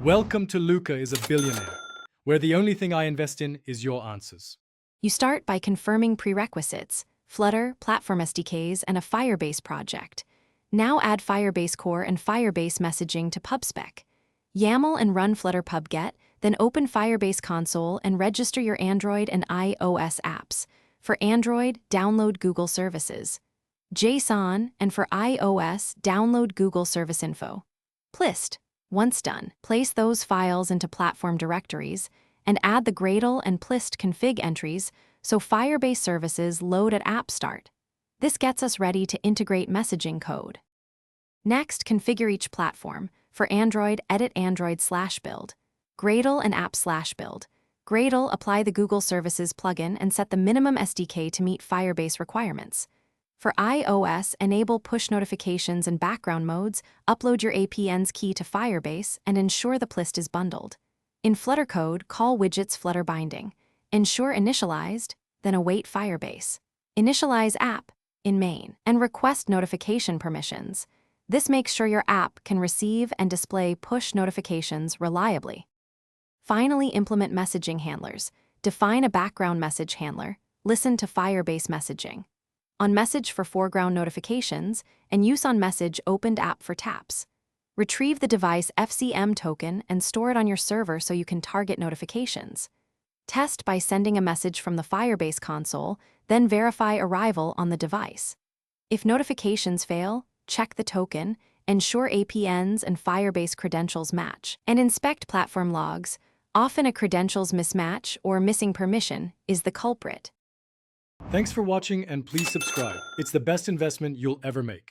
Welcome to Luca is a Billionaire, where the only thing I invest in is your answers. You start by confirming prerequisites: Flutter, platform SDKs, and a Firebase project. Now add Firebase Core and Firebase messaging to PubSpec. YAML and run Flutter pubget, then open Firebase console and register your Android and iOS apps. For Android, download Google Services. JSON, and for iOS, download Google Service Info. Plist. Once done, place those files into platform directories and add the Gradle and Plist config entries so Firebase services load at app start. This gets us ready to integrate messaging code. Next, configure each platform. For Android, edit Android/build. Gradle and app/build. Gradle, apply the Google Services plugin and set the minimum SDK to meet Firebase requirements. For iOS, enable push notifications and background modes, upload your APN's key to Firebase, and ensure the Plist is bundled. In Flutter code, call widgets Flutter binding. Ensure initialized, then await Firebase. Initialize app in main, and request notification permissions. This makes sure your app can receive and display push notifications reliably. Finally, implement messaging handlers. Define a background message handler. Listen to Firebase messaging. On message for foreground notifications, and use on message opened app for taps. Retrieve the device FCM token and store it on your server so you can target notifications. Test by sending a message from the Firebase console, then verify arrival on the device. If notifications fail, check the token, ensure APNs and Firebase credentials match, and inspect platform logs. Often a credentials mismatch or missing permission is the culprit. Thanks for watching and please subscribe. It's the best investment you'll ever make.